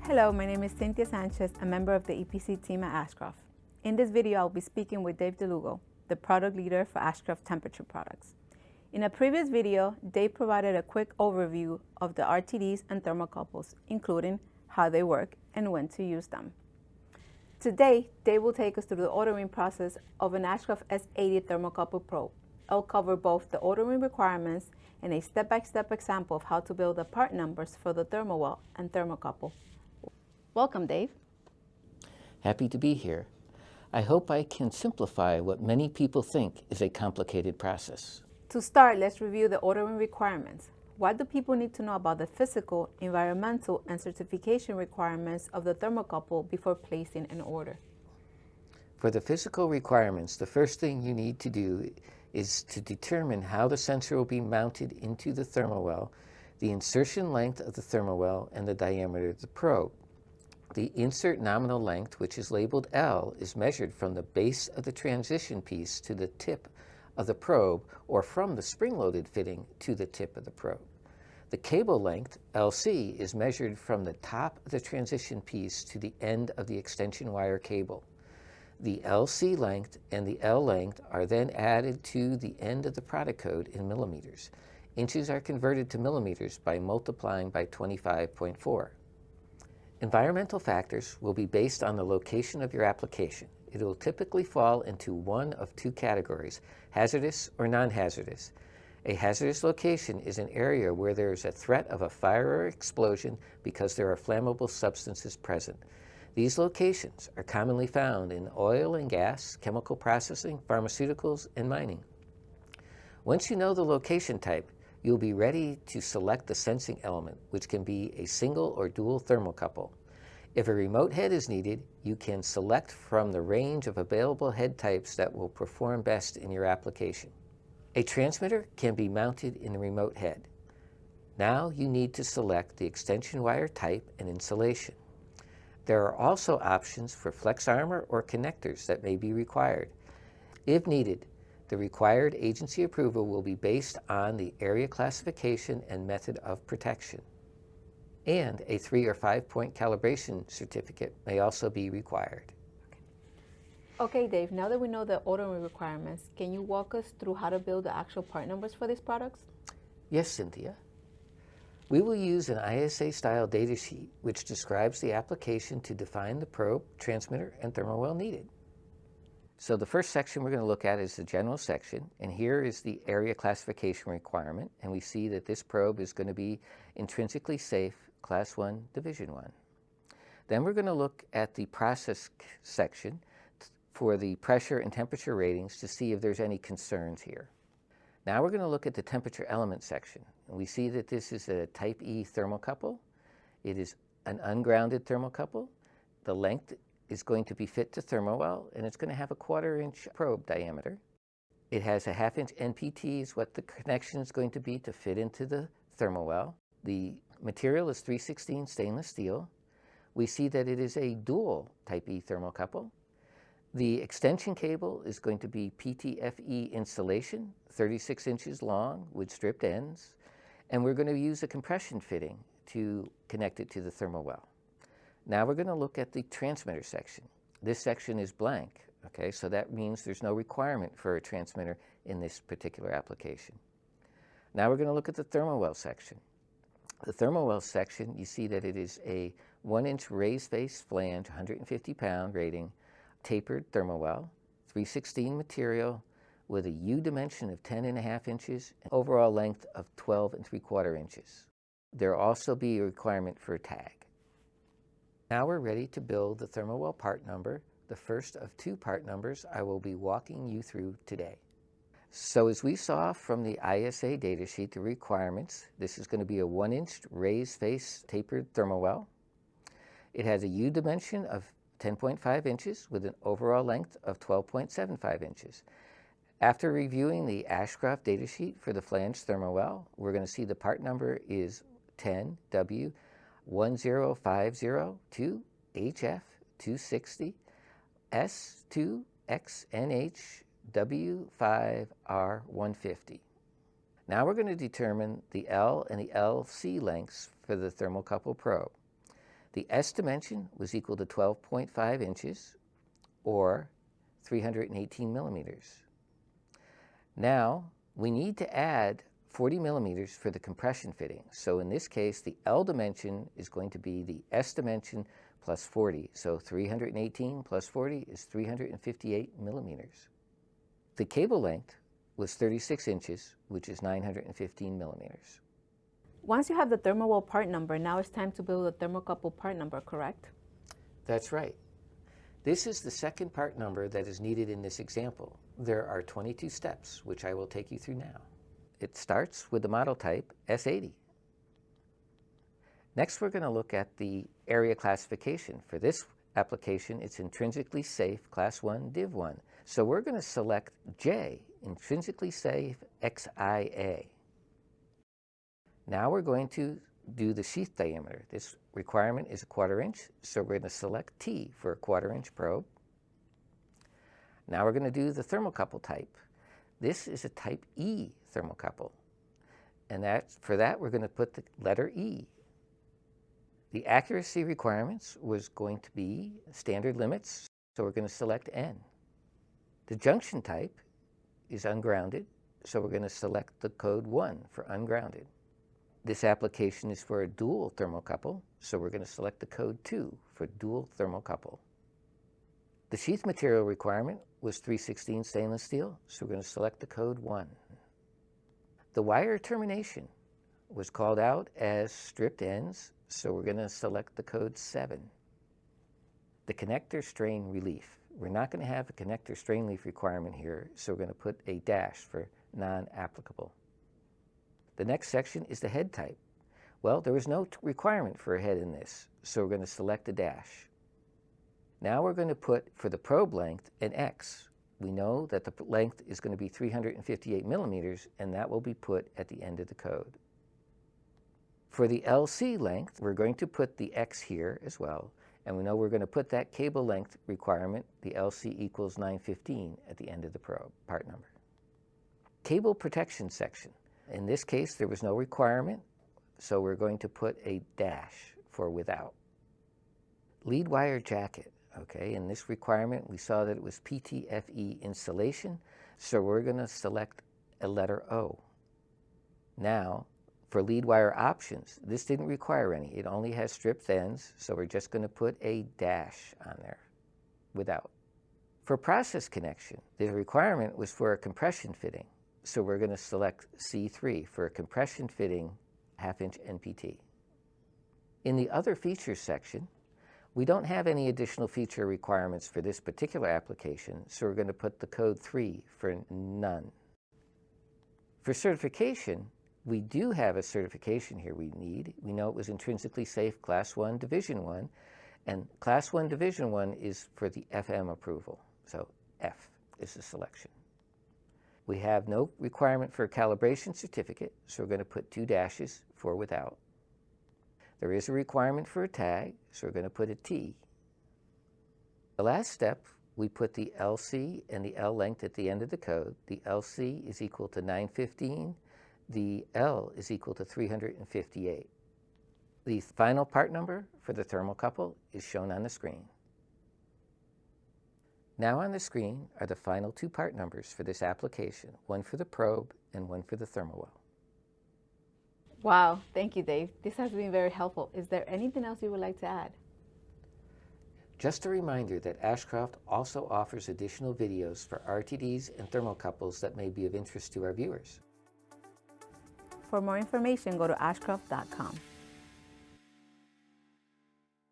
Hello, my name is Cynthia Sanchez, a member of the EPC team at Ashcroft. In this video, I'll be speaking with Dave DeLugo, the product leader for Ashcroft Temperature Products. In a previous video, Dave provided a quick overview of the RTDs and thermocouples, including how they work and when to use them. Today, Dave will take us through the ordering process of an Ashcroft S80 thermocouple probe. I'll cover both the ordering requirements and a step-by-step example of how to build the part numbers for the thermowell and thermocouple. Welcome, Dave. Happy to be here. I hope I can simplify what many people think is a complicated process. To start, let's review the ordering requirements. What do people need to know about the physical, environmental, and certification requirements of the thermocouple before placing an order? For the physical requirements, the first thing you need to do is to determine how the sensor will be mounted into the thermowell, the insertion length of the thermowell, and the diameter of the probe. The insert nominal length, which is labeled L, is measured from the base of the transition piece to the tip of the probe, or from the spring-loaded fitting to the tip of the probe. The cable length, LC, is measured from the top of the transition piece to the end of the extension wire cable. The LC length and the L length are then added to the end of the product code in millimeters. Inches are converted to millimeters by multiplying by 25.4. Environmental factors will be based on the location of your application. It will typically fall into one of two categories, hazardous or non-hazardous. A hazardous location is an area where there is a threat of a fire or explosion because there are flammable substances present. These locations are commonly found in oil and gas, chemical processing, pharmaceuticals, and mining. Once you know the location type, you'll be ready to select the sensing element, which can be a single or dual thermocouple. If a remote head is needed, you can select from the range of available head types that will perform best in your application. A transmitter can be mounted in the remote head. Now you need to select the extension wire type and insulation. There are also options for flex armor or connectors that may be required. If needed, the required agency approval will be based on the area classification and method of protection. And a 3 or 5 point calibration certificate may also be required. Okay, Dave, now that we know the ordering requirements, can you walk us through how to build the actual part numbers for these products? Yes, Cynthia. We will use an ISA-style datasheet which describes the application to define the probe, transmitter, and thermowell needed. So the first section we're going to look at is the general section, and here is the area classification requirement, and we see that this probe is going to be intrinsically safe, Class 1, Division 1. Then we're going to look at the process section for the pressure and temperature ratings to see if there's any concerns here. Now we're going to look at the temperature element section, and we see that this is a Type E thermocouple. It is an ungrounded thermocouple. The length is going to be fit to thermowell, and it's going to have a 1/4 inch probe diameter. It has a 1/2 inch NPT is what the connection is going to be to fit into the thermowell. The material is 316 stainless steel. We see that it is a dual Type E thermocouple. The extension cable is going to be PTFE insulation, 36 inches long with stripped ends, and we're going to use a compression fitting to connect it to the thermowell. Now we're going to look at the transmitter section. This section is blank, okay, so that means there's no requirement for a transmitter in this particular application. Now we're going to look at the thermowell section. The thermowell section, you see that it is a 1-inch raised face flange, 150-pound rating, tapered thermowell, 316 material with a U dimension of 10.5 inches and overall length of 12 3/4 inches. There will also be a requirement for a tag. Now we're ready to build the thermowell part number, the first of 2 part numbers I will be walking you through today. So as we saw from the ISA datasheet, the requirements, this is going to be a 1-inch raised face tapered thermowell. It has a U dimension of 10.5 inches with an overall length of 12.75 inches. After reviewing the Ashcroft datasheet for the flange thermowell, we're going to see the part number is 10W10502 HF260 S2XNH W5R150. Now we're going to determine the L and the LC lengths for the thermocouple probe. The S dimension was equal to 12.5 inches, or 318 millimeters. Now, we need to add 40 millimeters for the compression fitting. So in this case, the L dimension is going to be the S dimension plus 40. So 318 plus 40 is 358 millimeters. The cable length was 36 inches, which is 915 millimeters. Once you have the thermal part number, now it's time to build the thermocouple part number, correct? That's right. This is the second part number that is needed in this example. There are 22 steps, which I will take you through now. It starts with the model type S80. Next, we're going to look at the area classification. For this application, it's intrinsically safe class 1 div 1. So we're going to select J, intrinsically safe XIA. Now we're going to do the sheath diameter. This requirement is a 1/4 inch, so we're going to select T for a 1/4 inch probe. Now we're going to do the thermocouple type. This is a type E thermocouple, and for that we're going to put the letter E. The accuracy requirements was going to be standard limits, so we're going to select N. The junction type is ungrounded, so we're going to select the code 1 for ungrounded. This application is for a dual thermocouple, so we're going to select the code 2 for dual thermocouple. The sheath material requirement was 316 stainless steel, so we're going to select the code 1. The wire termination was called out as stripped ends, so we're going to select the code 7. The connector strain relief. We're not going to have a connector strain relief requirement here, so we're going to put a dash for non-applicable. The next section is the head type. Well, there was no requirement for a head in this, so we're going to select a dash. Now we're going to put, for the probe length, an X. We know that the length is going to be 358 millimeters, and that will be put at the end of the code. For the LC length, we're going to put the X here as well, and we know we're going to put that cable length requirement, the LC equals 915, at the end of the probe, part number. Cable protection section. In this case, there was no requirement, so we're going to put a dash for without. Lead wire jacket. Okay, in this requirement, we saw that it was PTFE insulation, so we're going to select a letter O. Now, for lead wire options, this didn't require any. It only has stripped ends, so we're just going to put a dash on there, without. For process connection, the requirement was for a compression fitting, so we're going to select C3 for a compression fitting 1/2 inch NPT. In the other features section, we don't have any additional feature requirements for this particular application, so we're going to put the code 3 for none. For certification, we do have a certification here we need. We know it was intrinsically safe class 1 division 1, and class 1 division 1 is for the FM approval, so F is the selection. We have no requirement for a calibration certificate, so we're going to put 2 dashes for without. There is a requirement for a tag, so we're going to put a T. The last step, we put the LC and the L length at the end of the code. The LC is equal to 915. The L is equal to 358. The final part number for the thermocouple is shown on the screen. Now on the screen are the final 2 part numbers for this application, one for the probe and one for the thermowell. Wow, thank you, Dave. This has been very helpful. Is there anything else you would like to add? Just a reminder that Ashcroft also offers additional videos for RTDs and thermocouples that may be of interest to our viewers. For more information, go to ashcroft.com.